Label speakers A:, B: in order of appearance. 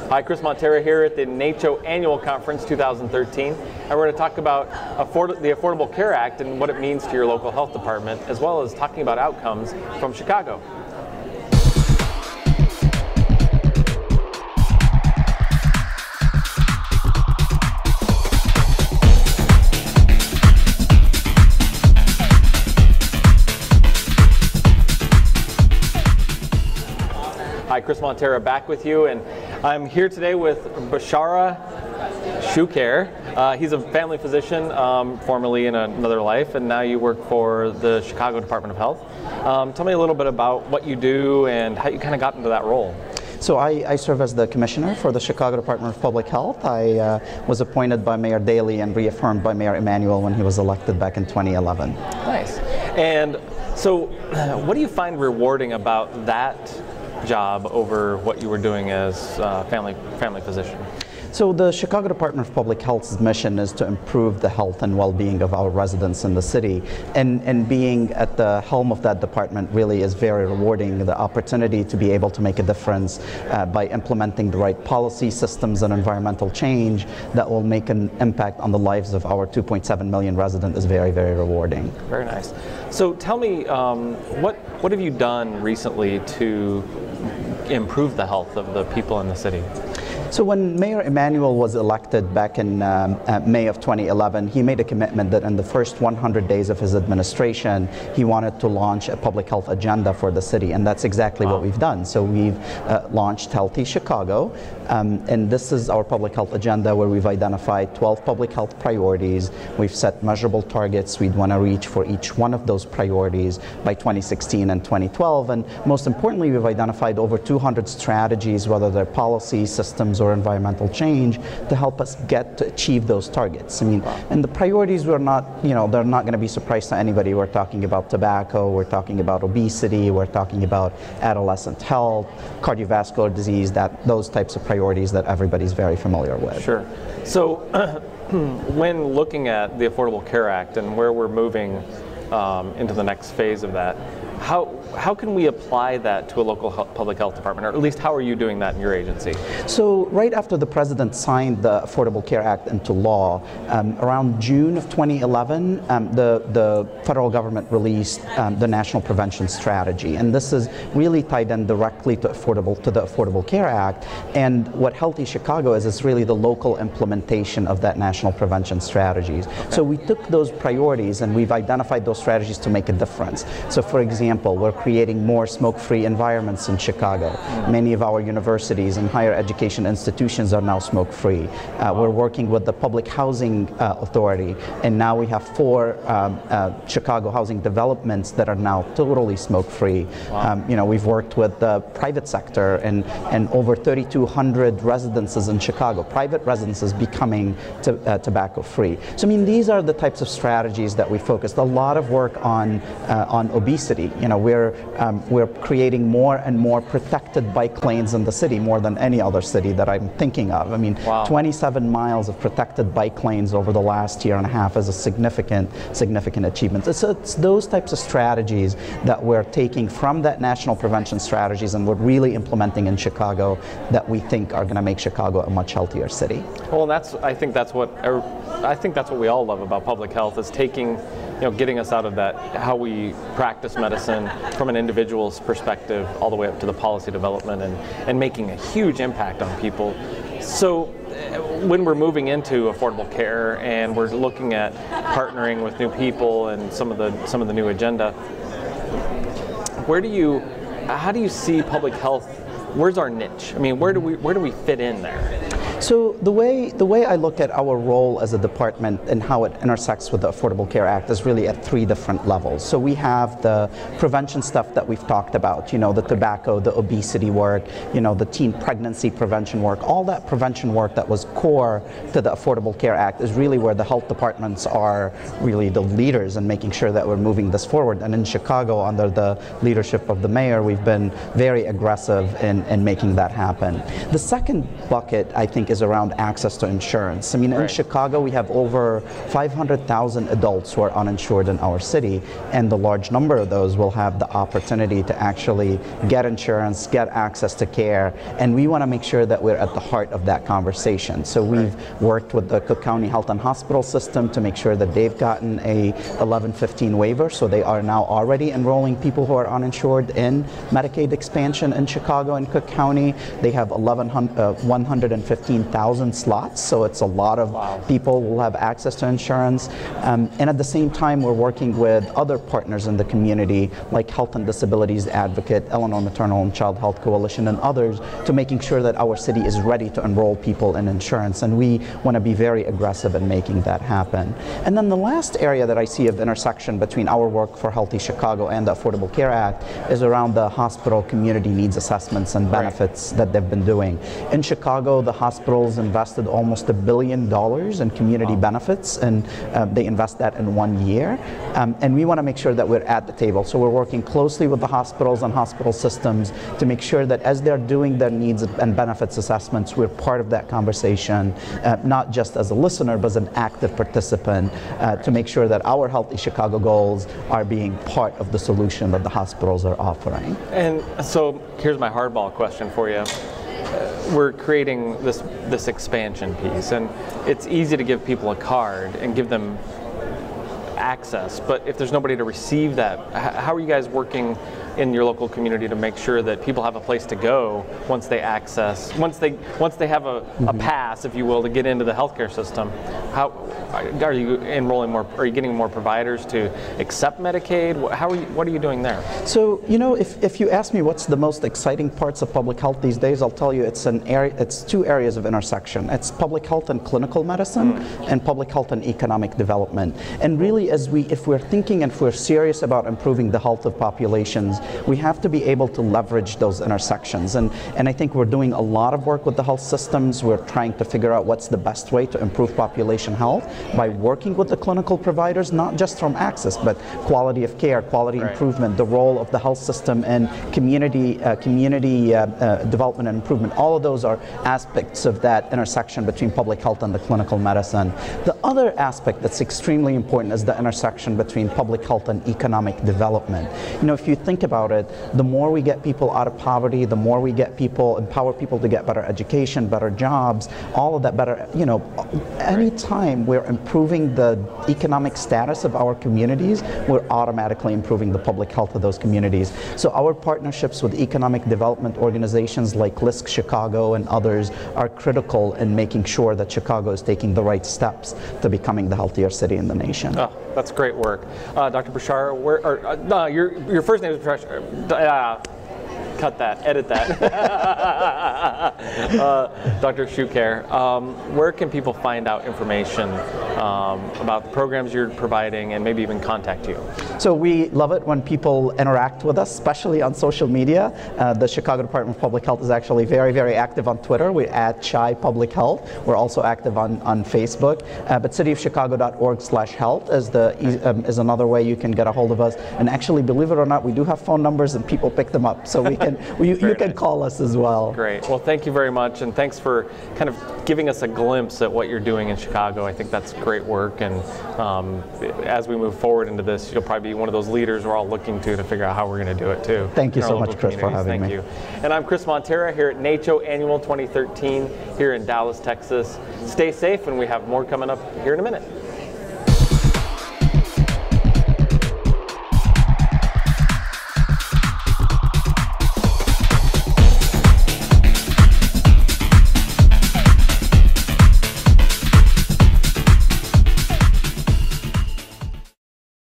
A: Hi, Chris Montera here at the NACCHO Annual Conference 2013, and we're going to talk about the Affordable Care Act and what it means to your local health department, as well as talking about outcomes from Chicago. Hi, Chris Montera back with you, and I'm here today with Bechara Choucair. He's a family physician, formerly in another life, and now you work for the Chicago Department of Health. Tell me a little bit about what you do and how you kind of got into that role.
B: So I serve as the commissioner for the Chicago Department of Public Health. I was appointed by Mayor Daley and reaffirmed by Mayor Emanuel when he was elected back in 2011.
A: Nice. And so what do you find rewarding about that job over what you were doing as family physician?
B: So the Chicago Department of Public Health's mission is to improve the health and well-being of our residents in the city, and being at the helm of that department really is very rewarding. The opportunity to be able to make a difference by implementing the right policy systems and environmental change that will make an impact on the lives of our 2.7 million residents is very, very rewarding.
A: Very nice. So tell me, what have you done recently to improve the health of the people in the city?
B: So when Mayor Emanuel was elected back in May of 2011, he made a commitment that in the first 100 days of his administration, he wanted to launch a public health agenda for the city, and that's exactly what we've done. So we've launched Healthy Chicago, and this is our public health agenda where we've identified 12 public health priorities. We've set measurable targets we'd want to reach for each one of those priorities by 2016 and 2012, and most importantly, we've identified over 200 strategies, whether they're policy, systems, or environmental change, to help us achieve those targets. I mean, and the priorities were not, they're not going to be a surprise to anybody. We're talking about tobacco, we're talking about obesity, we're talking about adolescent health, cardiovascular disease, those types of priorities that everybody's very familiar with.
A: Sure. So when looking at the Affordable Care Act and where we're moving into the next phase of that, how can we apply that to a local public health department, or at least how are you doing that in your agency? So
B: right after the President signed the Affordable Care Act into law, around June of 2011, the federal government released the National Prevention Strategy, and this is really tied in directly to the Affordable Care Act. And what Healthy Chicago is really the local implementation of that National Prevention Strategies. Okay. So we took those priorities and we've identified those strategies to make a difference. So for example, we're creating more smoke-free environments in Chicago. Many of our universities and higher education institutions are now smoke-free. We're working with the Public Housing Authority, and now we have 4 Chicago housing developments that are now totally smoke-free. Wow. We've worked with the private sector and over 3,200 residences in Chicago, private residences becoming tobacco-free. So I mean, these are the types of strategies that we focused. A lot of work on obesity. We're creating more and more protected bike lanes in the city, more than any other city that I'm thinking of. I mean, wow. 27 miles of protected bike lanes over the last year and a half is a significant achievement. So it's those types of strategies that we're taking from that national prevention strategies and we're really implementing in Chicago that we think are going to make Chicago a much healthier city.
A: Well, I think that's what we all love about public health, is taking, getting us out of that, how we practice medicine from an individual's perspective all the way up to the policy development and making a huge impact on people. So when we're moving into affordable care and we're looking at partnering with new people and some of the new agenda, how do you see public health? Where's our niche? I mean, where do we fit in there?
B: So the way I look at our role as a department and how it intersects with the Affordable Care Act is really at 3 different levels. So we have the prevention stuff that we've talked about, the tobacco, the obesity work, the teen pregnancy prevention work. All that prevention work that was core to the Affordable Care Act is really where the health departments are really the leaders in making sure that we're moving this forward. And in Chicago, under the leadership of the mayor, we've been very aggressive in making that happen. The second bucket, I think, think is around access to insurance. I mean, in Chicago, we have over 500,000 adults who are uninsured in our city, and the large number of those will have the opportunity to actually get insurance, get access to care, and we want to make sure that we're at the heart of that conversation. So we've worked with the Cook County Health and Hospital System to make sure that they've gotten a 1115 waiver, so they are now already enrolling people who are uninsured in Medicaid Expansion in Chicago and Cook County. They have 115,000 slots, so it's a lot of people who will have access to insurance. And at the same time, we're working with other partners in the community, like Health and Disabilities Advocate, Illinois Maternal and Child Health Coalition, and others, to making sure that our city is ready to enroll people in insurance. And we want to be very aggressive in making that happen. And then the last area that I see of intersection between our work for Healthy Chicago and the Affordable Care Act is around the hospital community needs assessments and benefits that they've been doing. In Chicago, the hospitals invested almost $1 billion in community benefits, and they invest that in 1 year. And we want to make sure that we're at the table. So we're working closely with the hospitals and hospital systems to make sure that as they're doing their needs and benefits assessments, we're part of that conversation, not just as a listener, but as an active participant, to make sure that our Healthy Chicago goals are being part of the solution that the hospitals are offering.
A: And so here's my hardball question for you. We're creating this expansion piece, and it's easy to give people a card and give them access, but if there's nobody to receive that, how are you guys working in your local community to make sure that people have a place to go once they access, once they have a pass, if you will, to get into the healthcare system? How are you enrolling more? Are you getting more providers to accept Medicaid? What are you doing there?
B: So, you know, if you ask me what's the most exciting parts of public health these days, I'll tell you it's two areas of intersection. It's public health and clinical medicine, and public health and economic development. And really, if we're thinking and if we're serious about improving the health of populations, we have to be able to leverage those intersections. And I think we're doing a lot of work with the health systems. We're trying to figure out what's the best way to improve population health by working with the clinical providers, not just from access, but quality of care, quality improvement, the role of the health system and community development and improvement. All of those are aspects of that intersection between public health and the clinical medicine. The other aspect that's extremely important is the intersection between public health and economic development. You know, if you think about it, the more we get people out of poverty, the more we get empower people to get better education, better jobs, all of that better, you know, anytime we're improving the economic status of our communities, we're automatically improving the public health of those communities. So our partnerships with economic development organizations like LISC Chicago and others are critical in making sure that Chicago is taking the right steps to becoming the healthier city in the nation.
A: Oh, that's great work. Dr. Bechara, your first name is Bechara. Cut that, edit that. Dr. Choucair, where can people find out information about the programs you're providing and maybe even contact you?
B: So we love it when people interact with us, especially on social media. The Chicago Department of Public Health is actually very, very active on Twitter. We're at Chi Public Health. We're also active on Facebook. But cityofchicago.org/health is another way you can get a hold of us. And actually, believe it or not, we do have phone numbers and people pick them up. So you can call us as well.
A: Great. Well, thank you very much, and thanks for kind of giving us a glimpse at what you're doing in Chicago. I think that's great work, and as we move forward into this, you'll probably be one of those leaders we're all looking to figure out how we're going to do it too.
B: Thank you so much, Chris, for having me.
A: Thank you. And I'm Chris Montera here at NACCHO Annual 2013 here in Dallas, Texas. Stay safe, and we have more coming up here in a minute.